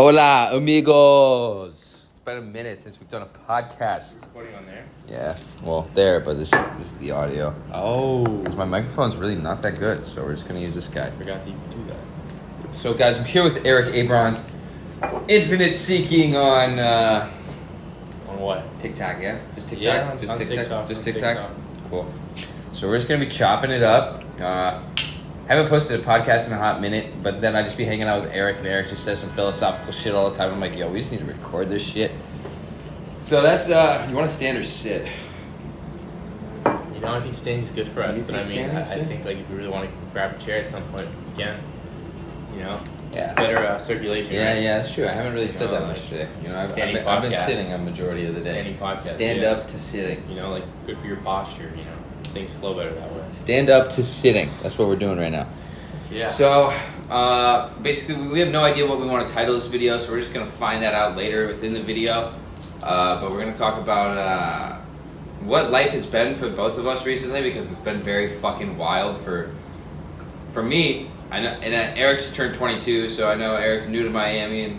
Hola, amigos. It's been a minute since we've done a podcast. Recording on there? Yeah, well, there, but this is the audio. Oh. Because my microphone's really not that good, so we're just going to use this guy. I forgot that you could do that. So, guys, I'm here with Eric Abrons. Infinite seeking on... On what? TikTok, yeah? Just TikTok? Yeah, just on TikTok. Just On TikTok? TikTok. Cool. So we're just going to be chopping it up. Haven't posted a podcast in a hot minute, but then I just be hanging out with Eric, and Eric just says some philosophical shit all the time. I'm like, yo, we just need to record this shit. So that's, you want to stand or sit? You know, I think standing's good for us, You but I think mean, standing's I good? think, like, if you really want to grab a chair at some point, you can. You know? Yeah. Better circulation, Yeah, right? yeah, that's true. I haven't really stood that like, much today. You know, I've standing been podcast. sitting a majority of the day. Standing podcast, Stand yeah. up to sitting. You know, like, good for your posture, you know? Things flow better that way. Stand up to sitting. That's what we're doing right now. Yeah. So, basically, we have no idea what we want to title this video, so we're just going to find that out later within the video. But we're going to talk about what life has been for both of us recently, because it's been very fucking wild for me. I know, and Eric just turned 22, so I know Eric's new to Miami, and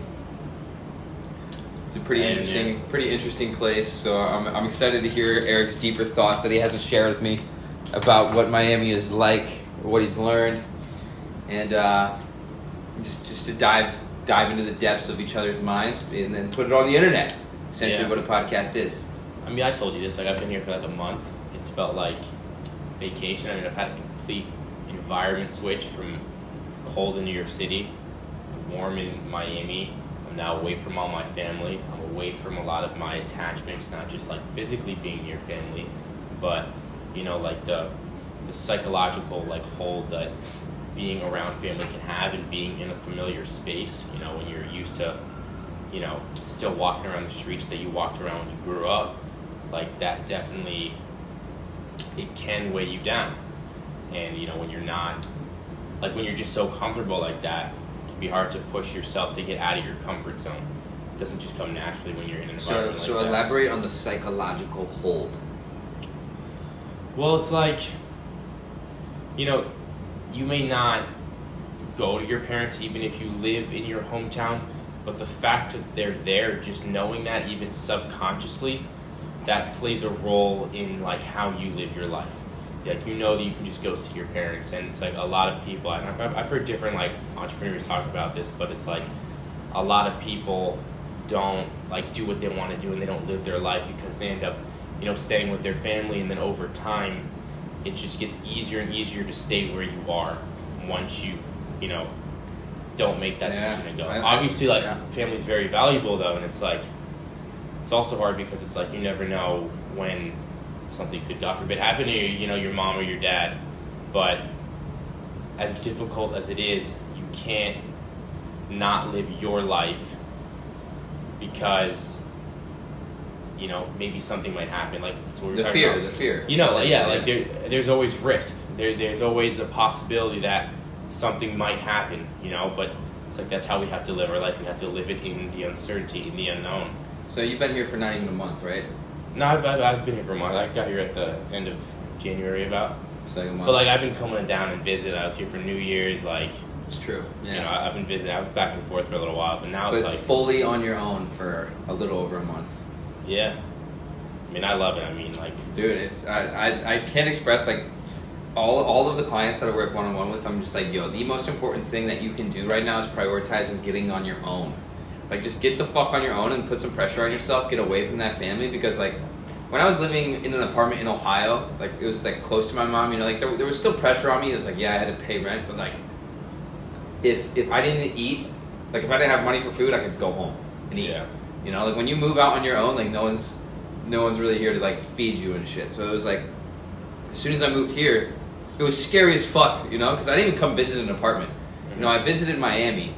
it's a pretty interesting place. So I'm excited to hear Eric's deeper thoughts that he hasn't shared with me about what Miami is like, what he's learned. And just to dive into the depths of each other's minds and then put it on the internet. Essentially, what a podcast is. I mean, I told you this. Like, I've been here for like a month. It's felt like vacation. I mean, I've had a complete environment switch from cold in New York City to warm in Miami. I'm now away from all my family. I'm away from a lot of my attachments, not just like physically being near family, but you know, like the psychological like hold that being around family can have, and being in a familiar space, you know, when you're used to, you know, still walking around the streets that you walked around when you grew up, like that definitely, it can weigh you down. And, you know, when you're not, like when you're just so comfortable like that, it can be hard to push yourself to get out of your comfort zone. It doesn't just come naturally when you're in an environment like that. So elaborate on the psychological hold. Well, it's like, you know, you may not go to your parents even if you live in your hometown, but the fact that they're there, just knowing that even subconsciously, that plays a role in like how you live your life. Like, you know that you can just go see your parents, and it's like a lot of people, and I've heard different like entrepreneurs talk about this, but it's like a lot of people don't like do what they want to do, and they don't live their life because they end up, you know, staying with their family, and then over time it just gets easier and easier to stay where you are once you know, don't make that decision to go. Obviously, like, family's very valuable, though, and it's like, it's also hard because it's like you never know when something could, God forbid, happen to you know, your mom or your dad. But as difficult as it is, you can't not live your life because, you know, maybe something might happen. Like, that's what we're talking about. The fear. You know, like, yeah, like there's always risk. There's always a possibility that something might happen, you know, but it's like that's how we have to live our life. We have to live it in the uncertainty, in the unknown. So you've been here for not even a month, right? No, I've been here for a month. I got here at the end of January about. It's like a month. But like, I've been coming down and visit. I was here for New Year's, like. It's true. Yeah. You know, I've been visiting. I was back and forth for a little while, but now it's like fully on your own for a little over a month. Yeah. I mean, I love it. I mean, like, dude, it's I can't express like all of the clients that I work one-on-one with. I'm just like, yo, the most important thing that you can do right now is prioritizing getting on your own. Like, just get the fuck on your own and put some pressure on yourself. Get away from that family, because like when I was living in an apartment in Ohio, like it was like close to my mom. You know, like there was still pressure on me. It was like, yeah, I had to pay rent, but like if I didn't eat, like if I didn't have money for food, I could go home and eat. yeah. You know, like when you move out on your own, like no one's really here to like feed you and shit. So it was like, as soon as I moved here, it was scary as fuck, you know, because I didn't even come visit an apartment. Mm-hmm. You know, I visited Miami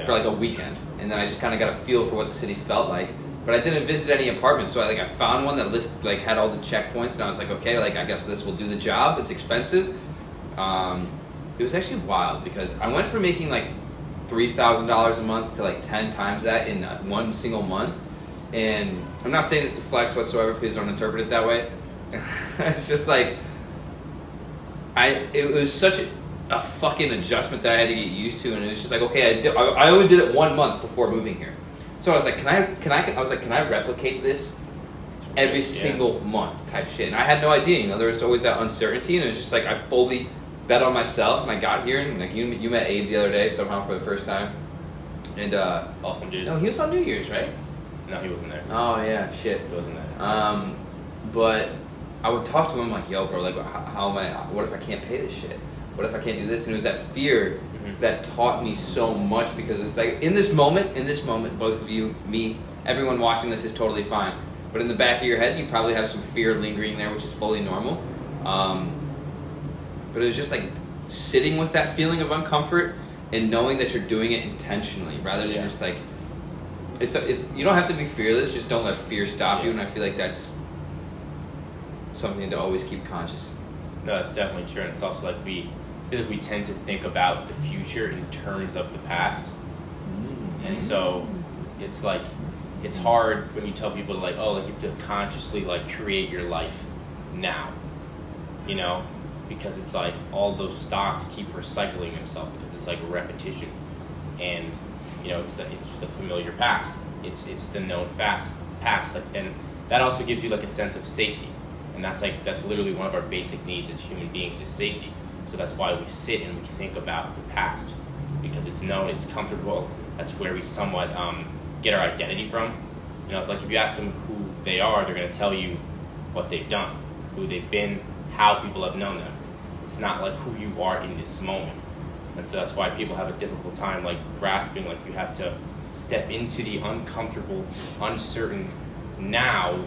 for like a weekend, and then I just kind of got a feel for what the city felt like. But I didn't visit any apartments, so I found one that had all the checkpoints, and I was like, okay, like I guess this will do the job. It's expensive. It was actually wild because I went from making like $3,000 a month to like 10 times that in one single month. And I'm not saying this to flex whatsoever. Please don't interpret it that way. It's just like it was such a fucking adjustment that I had to get used to, and it was just like, okay, I only did it 1 month before moving here. So I was like, can I replicate this every single month type shit? And I had no idea, you know, there was always that uncertainty, and it was just like, I fully bet on myself, and I got here, and like, you met Abe the other day somehow for the first time. And, awesome dude. No, he was on New Year's, right? No, he wasn't there. Oh, yeah, shit. He wasn't there. But I would talk to him like, yo, bro, like, how am I, what if I can't pay this shit? What if I can't do this? And it was that fear that taught me so much, because it's like, in this moment, both of you, me, everyone watching this is totally fine. But in the back of your head, you probably have some fear lingering there, which is fully normal. But it was just like sitting with that feeling of uncomfort and knowing that you're doing it intentionally, rather than just like, it's you don't have to be fearless, just don't let fear stop you. And I feel like that's something to always keep conscious. No, that's definitely true. And it's also like we tend to think about the future in terms of the past. And so it's like, it's hard when you tell people to like, oh, like you have to consciously like create your life now, you know, because it's like all those thoughts keep recycling themselves, because it's like a repetition. And you know, it's the familiar past, it's the known past, like, and that also gives you like a sense of safety. And that's literally one of our basic needs as human beings, is safety. So that's why we sit and we think about the past, because it's known, it's comfortable. That's where we somewhat get our identity from. You know, if you ask them who they are, they're going to tell you what they've done, who they've been, how people have known them. It's not like who you are in this moment. And so that's why people have a difficult time like grasping, like you have to step into the uncomfortable, uncertain now,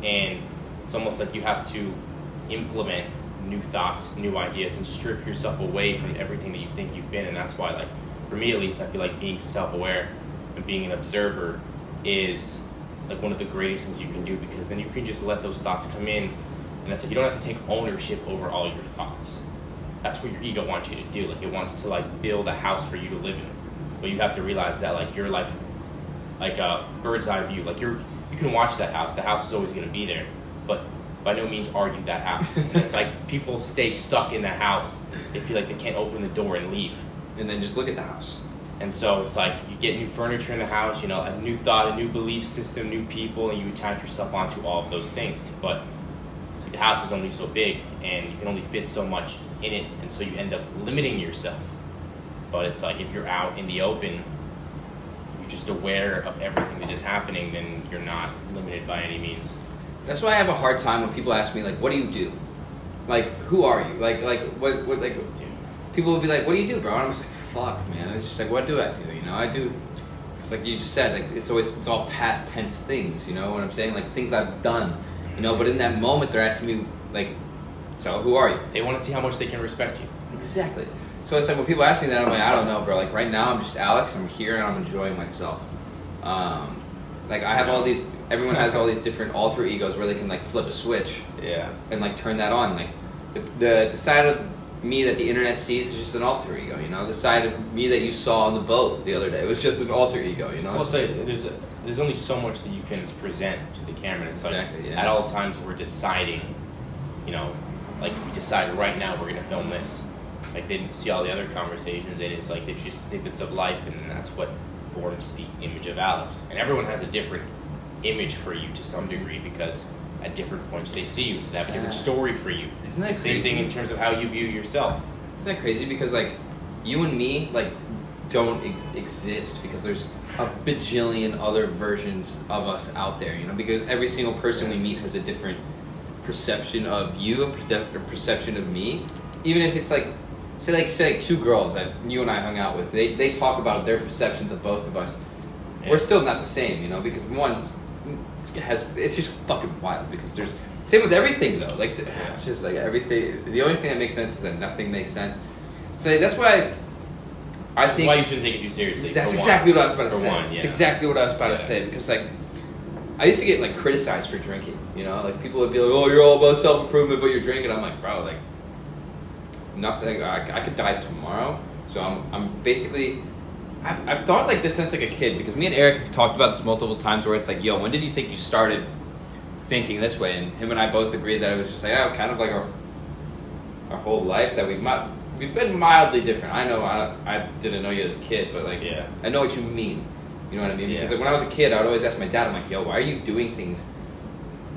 and it's almost like you have to implement new thoughts, new ideas, and strip yourself away from everything that you think you've been. And that's why, like, for me at least, I feel like being self-aware and being an observer is like one of the greatest things you can do, because then you can just let those thoughts come in, and it's like you don't have to take ownership over all your thoughts. That's what your ego wants you to do. Like, it wants to like build a house for you to live in, but you have to realize that like you're like a bird's eye view. Like you can watch that house. The house is always going to be there, but by no means are you that house. And it's like people stay stuck in that house. They feel like they can't open the door and leave, and then just look at the house. And so it's like you get new furniture in the house, you know, a new thought, a new belief system, new people, and you attach yourself onto all of those things. But the house is only so big, and you can only fit so much in it, and so you end up limiting yourself. But it's like if you're out in the open, you're just aware of everything that is happening, then you're not limited by any means. That's why I have a hard time when people ask me, like, what do you do? Like, who are you? Like what like, dude. People will be like, what do you do, bro? And I'm just like, fuck, man. It's just like, what do I do? You know, I do, it's like you just said, like, it's all past tense things, you know what I'm saying? Like, things I've done, you know, but in that moment, they're asking me, like, so who are you? They want to see how much they can respect you. Exactly. So it's like, when people ask me that, I'm like, I don't know, bro. Like, right now, I'm just Alex. I'm here, and I'm enjoying myself. Like, I have all these, everyone has all these different alter egos where they can, like, flip a switch. Yeah. And, like, turn that on. Like, the side of me that the internet sees is just an alter ego, you know? The side of me that you saw on the boat the other day was just an alter ego, you know? Well, it's like, there's only so much that you can present to the camera. It's like, exactly, yeah. At all times, we're deciding, you know, like, we decide right now we're going to film this. Like, they didn't see all the other conversations, and it's like, they're just snippets of life, and that's what forms the image of Alex. And everyone has a different image for you to some degree, because at different points they see you, so they have a different story for you. Isn't that the same thing in terms of how you view yourself? Isn't that crazy? Because, like, you and me, like, don't exist, because there's a bajillion other versions of us out there, you know? Because every single person we meet has a different perception of you, a perception of me. Even if it's like, say two girls that you and I hung out with, they talk about their perceptions of both of us. Yeah. We're still not the same, you know, because it's just fucking wild, because there's, same with everything though, like, it's just like everything, the only thing that makes sense is that nothing makes sense. So that's why I think, why you shouldn't take it too seriously. That's exactly what I was about to say. Yeah. It's exactly what I was about to say, because, like, I used to get, like, criticized for drinking, you know, like, people would be like, oh, you're all about self-improvement, but you're drinking. I'm like, bro, like, nothing, I could die tomorrow. So I'm basically, I've thought like this since like a kid, because me and Eric have talked about this multiple times, where it's like, yo, when did you think you started thinking this way? And him and I both agreed that it was just like, kind of like our whole life, that we we've been mildly different. I know I didn't know you as a kid, but like Yeah. I know what you mean. You know what I mean? Yeah. Because like, when I was a kid, I would always ask my dad, I'm like, yo, why are you doing things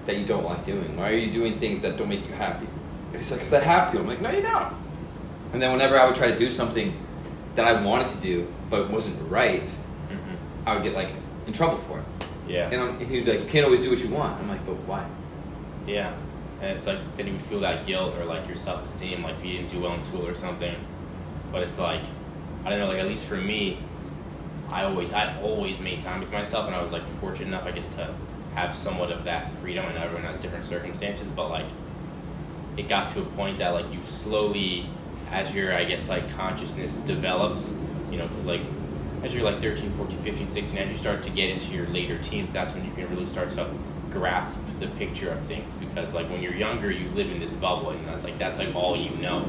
that you don't like doing? Why are you doing things that don't make you happy? And he's like, because I have to. I'm like, no, you don't. And then whenever I would try to do something that I wanted to do but it wasn't right, I would get like in trouble for it. Yeah. And he'd be like, you can't always do what you want. I'm like, but why? Yeah. And it's like, then you would feel that guilt or like your self-esteem, like you didn't do well in school or something. But it's like, I don't know, like at least for me, I always made time with myself, and I was like fortunate enough, I guess, to have somewhat of that freedom. And everyone has different circumstances, but like it got to a point that like you slowly, as your, I guess, like consciousness develops, you know, because like as you're like 13, 14, 15, 16, as you start to get into your later teens, that's when you can really start to grasp the picture of things. Because like when you're younger, you live in this bubble, and that's like all you know.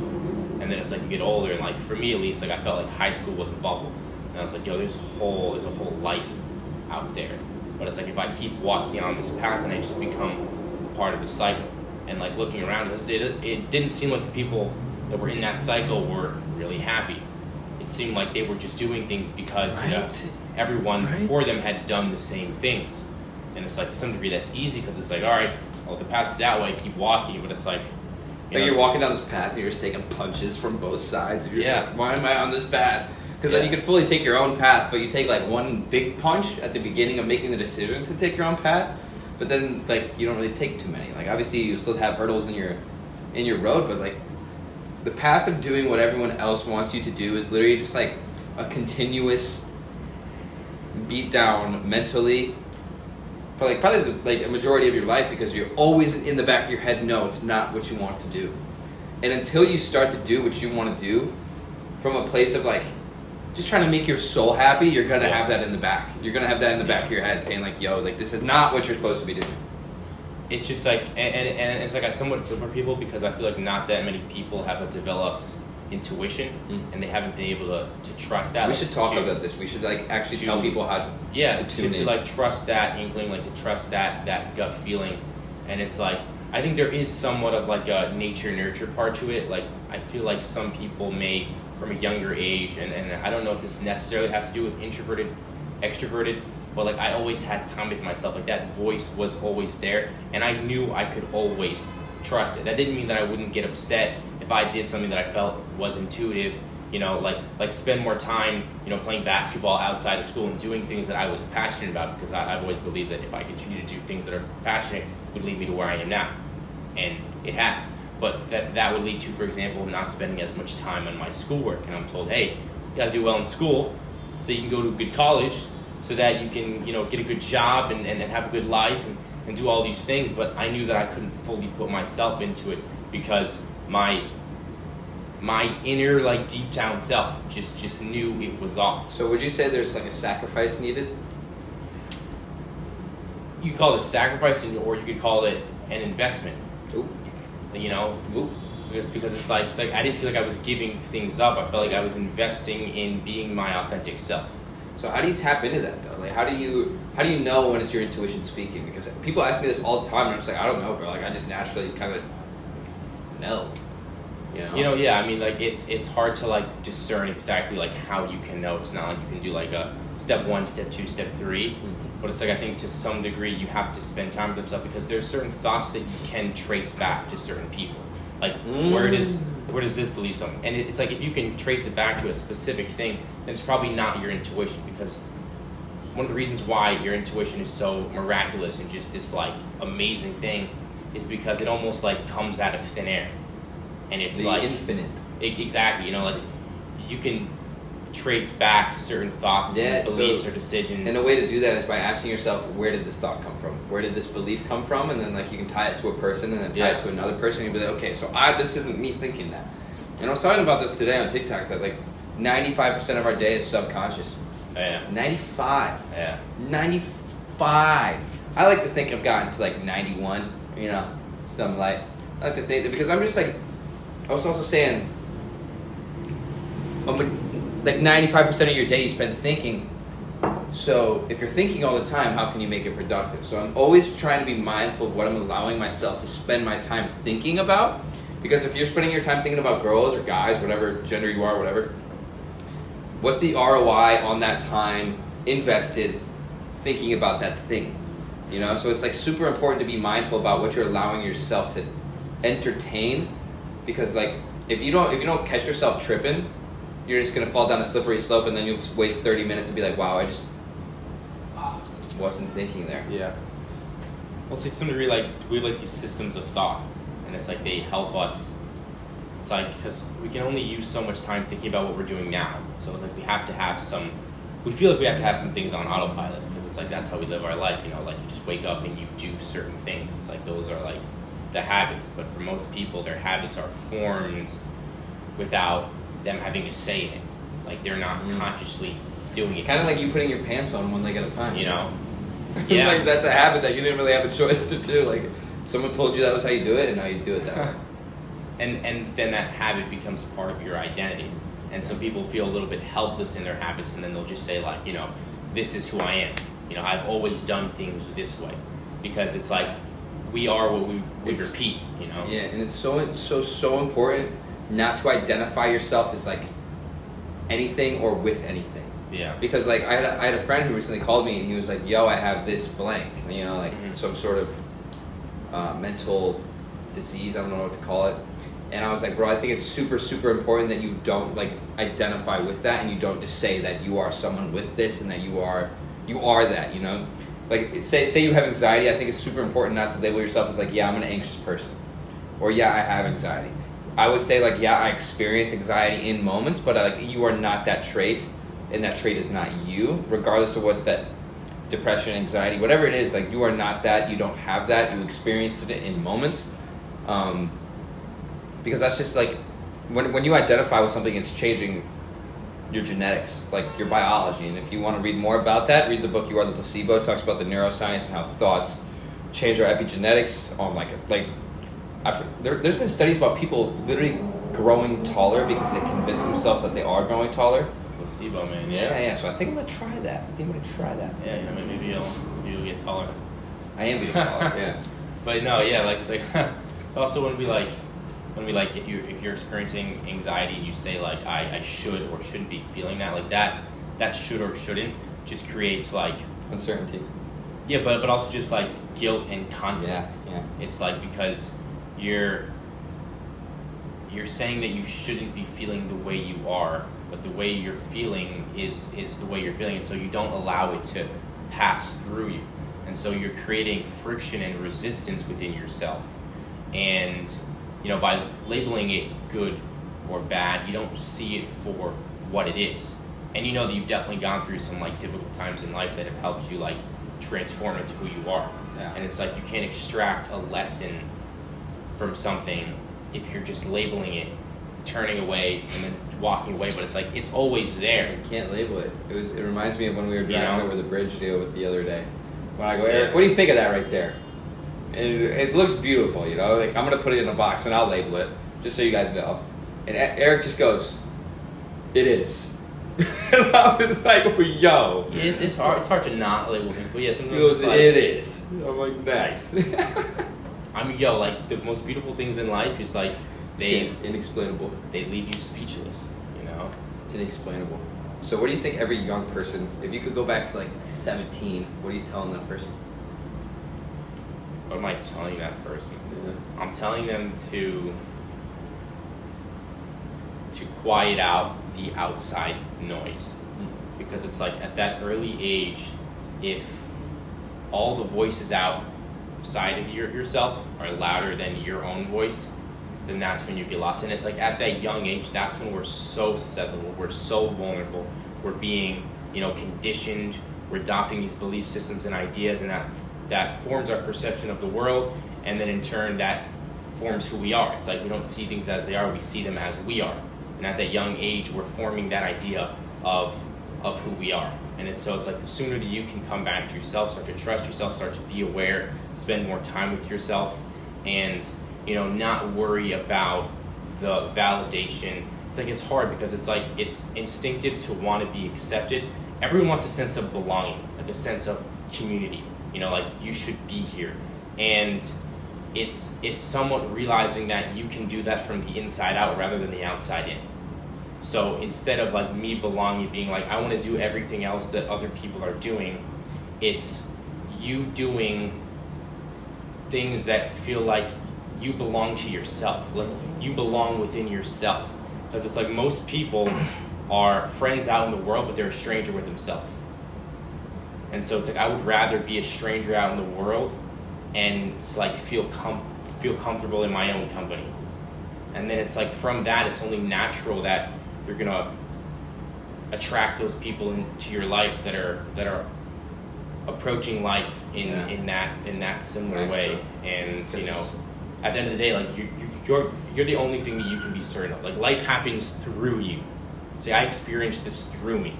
And then it's like you get older, and like for me at least, like I felt like high school was a bubble, and I was like, yo, there's a whole life out there. But it's like if I keep walking on this path, and I just become part of the cycle, and like looking around, it didn't seem like the people that were in that cycle were really happy. It seemed like they were just doing things because you know, everyone before them had done the same things. And it's like to some degree that's easy because it's like, all right, well, the path's that way, keep walking. But it's like, You're walking down this path and you're just taking punches from both sides. You're just like, why am I on this path? Because then you can fully take your own path, but you take like one big punch at the beginning of making the decision to take your own path. But then like you don't really take too many. Like obviously you still have hurdles in your road, but like the path of doing what everyone else wants you to do is literally just like a continuous beat down mentally for like probably a majority of your life, because you're always in the back of your head, no, it's not what you want to do. And until you start to do what you want to do from a place of like just trying to make your soul happy, you're gonna have that in the back. You're gonna have that in the back of your head saying like, yo, like this is not what you're supposed to be doing. It's just like, and it's like I somewhat feel for people because I feel like not that many people have a developed intuition, and they haven't been able to trust that. We like, should talk about this. We should like actually tell people how to tune in. Like trust that inkling, like to trust that gut feeling. And it's like, I think there is somewhat of like a nature nurture part to it. Like I feel like some people may from a younger age, and I don't know if this necessarily has to do with introverted, extroverted, but like I always had time with myself. Like that voice was always there, and I knew I could always trust it. That didn't mean that I wouldn't get upset if I did something that I felt was intuitive, you know, like spend more time, you know, playing basketball outside of school and doing things that I was passionate about, because I've always believed that if I continue to do things that are passionate, it would lead me to where I am now, and it has. But that would lead to, for example, not spending as much time on my schoolwork, and I'm told, hey, you got to do well in school so you can go to a good college, so that you can, you know, get a good job and have a good life and do all these things. But I knew that I couldn't fully put myself into it because my inner, like, deep down self just knew it was off. So would you say there's like a sacrifice needed? You could call it a sacrifice, or you could call it an investment. Ooh. You know? Ooh. Because it's like I didn't feel like I was giving things up. I felt like I was investing in being my authentic self. So how do you tap into that though? Like how do you know when it's your intuition speaking? Because people ask me this all the time, and I'm just like, I don't know, bro. Like I just naturally kind of know. You know, yeah. I mean, like it's hard to like discern exactly like how you can know. It's not like you can do like a step 1, step 2, step 3. But it's like I think to some degree you have to spend time with themselves, because there's certain thoughts that you can trace back to certain people. Like where does this belief come? And it's like if you can trace it back to a specific thing, then it's probably not your intuition, because one of the reasons why your intuition is so miraculous and just this like amazing thing is because it almost like comes out of thin air. And it's like infinite. Exactly, you know, like you can trace back certain thoughts, and beliefs, or decisions. And a way to do that is by asking yourself, where did this thought come from? Where did this belief come from? And then like you can tie it to a person, and then tie it to another person, and you'll be like, okay, so this isn't me thinking that. And I was talking about this today on TikTok, that like 95% of our day is subconscious. Yeah. 95. Yeah. 95. I like to think I've gotten to like 91, you know, something like. I like to think that, because I'm just like, I was also saying, like 95% of your day you spend thinking. So if you're thinking all the time, how can you make it productive? So I'm always trying to be mindful of what I'm allowing myself to spend my time thinking about, Because if you're spending your time thinking about girls or guys, whatever gender you are, whatever, what's the ROI on that time invested thinking about that thing? You know, so it's like super important to be mindful about what you're allowing yourself to entertain, because like if you don't catch yourself tripping, you're just gonna fall down a slippery slope, and then you'll waste 30 minutes and be like, wow, I just wasn't thinking there. Yeah. Well, it's like some degree, like we have like these systems of thought, and it's like they help us. It's like because we can only use so much time thinking about what we're doing now, so it's like we have to have some. We feel like we have to have some things on autopilot because it's like that's how we live our life. You know, like you just wake up and you do certain things. It's like those are like the habits, but for most people, their habits are formed without them having to say it. Like they're not consciously doing it. Kind of like you putting your pants on one leg at a time. You know. Yeah. Like that's a habit that you didn't really have a choice to do. Like someone told you that was how you do it, and now you do it that way. And then that habit becomes a part of your identity. And some people feel a little bit helpless in their habits, and then they'll just say like, you know, this is who I am. You know, I've always done things this way, because it's like we are what we repeat. You know. Yeah, and it's so important not to identify yourself as like anything or with anything. Yeah. Because like I had a friend who recently called me, and he was like, "Yo, I have this blank," you know, like some sort of mental disease. I don't know what to call it. And I was like, bro, I think it's super important that you don't like identify with that, and you don't just say that you are someone with this and that you are that, you know? Like say you have anxiety, I think it's super important not to label yourself as like, yeah, I'm an anxious person, or yeah, I have anxiety. I would say like, yeah, I experience anxiety in moments, but like you are not that trait, and that trait is not you, regardless of what that depression, anxiety, whatever it is, like you are not that, you don't have that, you experience it in moments. Because that's just like, when you identify with something, it's changing your genetics, like your biology. And if you want to read more about that, read the book You Are the Placebo. It talks about the neuroscience and how thoughts change our epigenetics on there's been studies about people literally growing taller because they convince themselves that they are growing taller. Placebo, man. Yeah. So I think I'm gonna try that. Yeah, you know, maybe you'll get taller. I am getting taller. Yeah. But no, yeah, like it's like it's also when we if you're experiencing anxiety and you say like I should or shouldn't be feeling that, like that should or shouldn't just creates like uncertainty. Yeah, but also just like guilt and conflict. Yeah. It's like because you're saying that you shouldn't be feeling the way you are, but the way you're feeling is the way you're feeling, and so you don't allow it to pass through you. And so you're creating friction and resistance within yourself. And, you know, by labeling it good or bad, you don't see it for what it is. And you know that you've definitely gone through some, like, difficult times in life that have helped you, like, transform into who you are. Yeah. And it's like you can't extract a lesson from something if you're just labeling it, turning away, and then walking away. But it's like, it's always there. You can't label it. It reminds me of when we were driving You know? over the bridge the other day. When I go, Eric, what do you think of that right there? And it looks beautiful, you know? Like, I'm going to put it in a box and I'll label it, just so you guys know. And Eric just goes, it is. And I was like, yo. It's hard to not label things, but yeah, sometimes He goes, like, it is. I'm like, nice. I mean, yo, like, the most beautiful things in life is like, Inexplainable. they leave you speechless, you know? Inexplainable. So what do you think every young person, if you could go back to like 17, what are you telling that person? What am I telling that person? Yeah. I'm telling them to quiet out the outside noise. Because it's like at that early age, if all the voices outside of yourself are louder than your own voice, then that's when you get lost. And it's like at that young age, that's when we're so susceptible, we're so vulnerable, we're being, you know, conditioned, we're adopting these belief systems and ideas, and that forms our perception of the world, and then in turn that forms who we are. It's like we don't see things as they are, we see them as we are. And at that young age, we're forming that idea of who we are. And it's like the sooner that you can come back to yourself, start to trust yourself, start to be aware, spend more time with yourself, and, you know, not worry about the validation. It's like it's hard because it's like it's instinctive to want to be accepted. Everyone wants a sense of belonging, like a sense of community. You know, like you should be here. And it's somewhat realizing that you can do that from the inside out rather than the outside in. So instead of like me belonging, being like, I want to do everything else that other people are doing, it's you doing things that feel like you belong to yourself. Like you belong within yourself. Because it's like most people are friends out in the world, but they're a stranger with themselves. And so it's like I would rather be a stranger out in the world and it's like feel comfortable in my own company. And then it's like from that, it's only natural that you're gonna attract those people into your life that are approaching life in that similar way. And you know, at the end of the day, like you're the only thing that you can be certain of. Like life happens through you. See, I experienced this through me.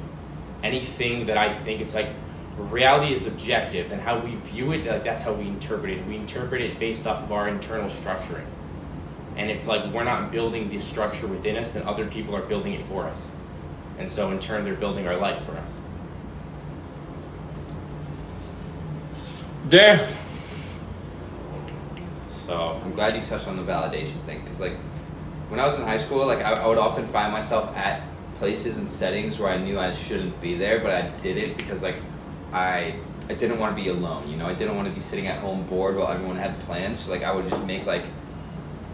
Anything that I think, it's like reality is objective, and how we view it, like that's how we interpret it. We interpret it based off of our internal structuring. And if like we're not building the structure within us, then other people are building it for us. And so in turn, they're building our life for us. Damn. So I'm glad you touched on the validation thing, because like when I was in high school, like I would often find myself at places and settings where I knew I shouldn't be there, but I did it because like I didn't want to be alone, you know. I didn't want to be sitting at home bored while everyone had plans. So like I would just make like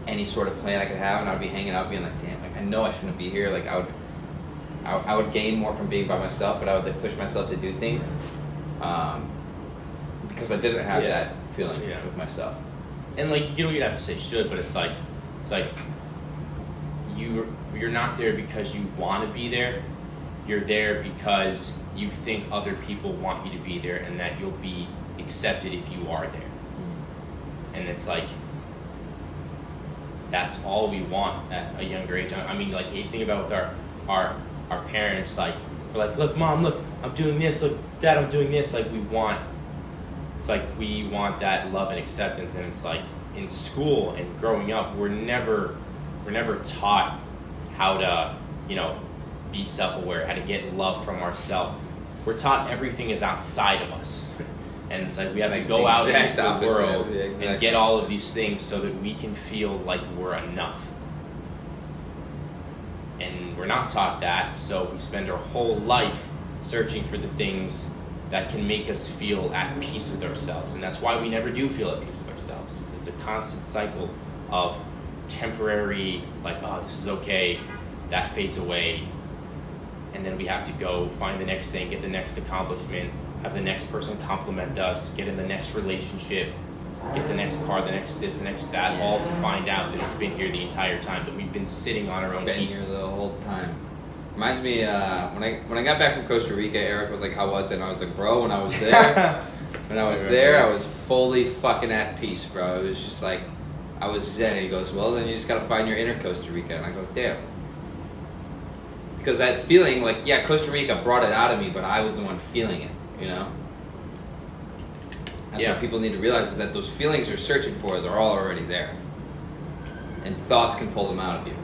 any sort of plan I could have, and I'd be hanging out being like, damn, like I know I shouldn't be here. Like I would gain more from being by myself, but I would like push myself to do things because I didn't have that feeling with myself. And like you don't even have to say should, but it's like you're not there because you want to be there. You're there because you think other people want you to be there, and that you'll be accepted if you are there. And it's like that's all we want at a younger age. I mean, like if you think about with our parents, like we're like, look, mom, look, I'm doing this. Look, dad, I'm doing this. Like we want that love and acceptance. And it's like in school and growing up, we're never taught how to, you know, be self-aware, how to get love from ourselves. We're taught everything is outside of us. And it's like we have to go out into the world and get all of these things so that we can feel like we're enough. And we're not taught that, so we spend our whole life searching for the things that can make us feel at peace with ourselves. And that's why we never do feel at peace with ourselves. It's a constant cycle of temporary, like, oh, this is okay, that fades away. And then we have to go find the next thing, get the next accomplishment, have the next person compliment us, get in the next relationship, get the next car, the next this, the next that, all to find out that it's been here the entire time, that we've been sitting on our own peace. Been here the whole time. Reminds me, when I got back from Costa Rica, Eric was like, how was it? And I was like, bro, when I was there, I was fully fucking at peace, bro. It was just like, I was zen. And he goes, well, then you just gotta find your inner Costa Rica. And I go, damn. Because that feeling, like, yeah, Costa Rica brought it out of me, but I was the one feeling it, you know? That's what people need to realize, is that those feelings you're searching for, they're all already there. And thoughts can pull them out of you.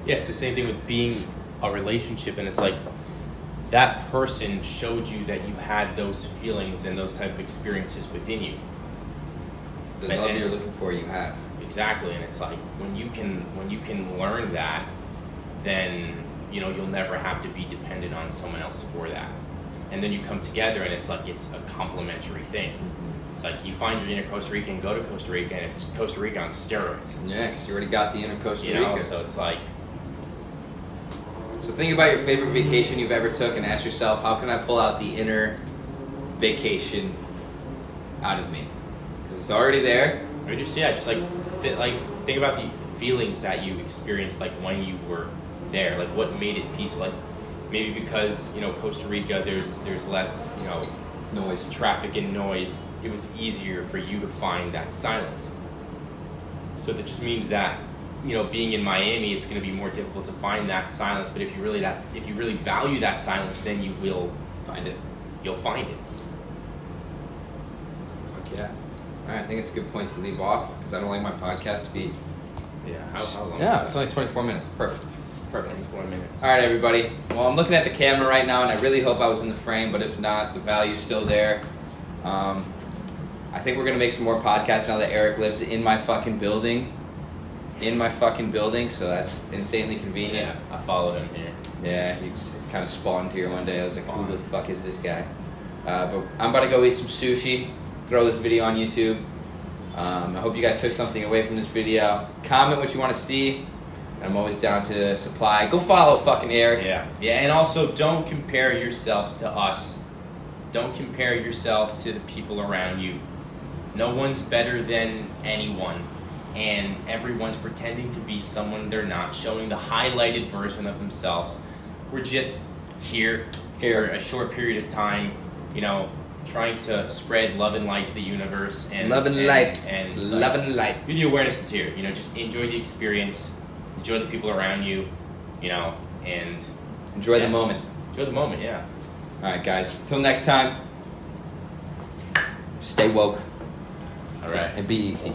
Yeah, it's the same thing with being a relationship, and it's like that person showed you that you had those feelings and those type of experiences within you. The love you're looking for, you have. Exactly, and it's like when you can learn that, then you know you'll never have to be dependent on someone else for that. And then you come together, and it's like it's a complementary thing. It's like you find your inner Costa Rica and go to Costa Rica, and it's Costa Rica on steroids. Yeah, because you already got the inner Costa Rica. You know, so it's like. So think about your favorite vacation you've ever took, and ask yourself, how can I pull out the inner vacation out of me? Because it's already there. Or just think about the feelings that you experienced, like when you were there, like what made it peaceful. Like maybe because, you know, Costa Rica, there's less, you know, noise, traffic and noise. It was easier for you to find that silence. So that just means that, you know, being in Miami, it's going to be more difficult to find that silence. But if you really value that silence, then you will find it. You'll find it. Fuck yeah. All right, I think it's a good point to leave off, because I don't like my podcast to be. Yeah. How long? Yeah, it's only 24 minutes. Perfect. 24 minutes. All right, everybody. Well, I'm looking at the camera right now, and I really hope I was in the frame, but if not, the value's still there. I think we're gonna make some more podcasts now that Eric lives in my fucking building. So that's insanely convenient. Yeah, I followed him here. Yeah, he just kind of spawned here one day. I was like, who the fuck is this guy? But I'm about to go eat some sushi, throw this video on YouTube. I hope you guys took something away from this video. Comment what you want to see. I'm always down to supply. Go follow fucking Eric. Yeah, and also don't compare yourselves to us. Don't compare yourself to the people around you. No one's better than anyone. And everyone's pretending to be someone they're not, showing the highlighted version of themselves. We're just here for a short period of time, trying to spread love and light to the universe. And love and light. With the awareness is here. Just enjoy the experience, enjoy the people around you, and enjoy the moment. Enjoy the moment, yeah. All right, guys. Till next time. Stay woke. All right. And be easy.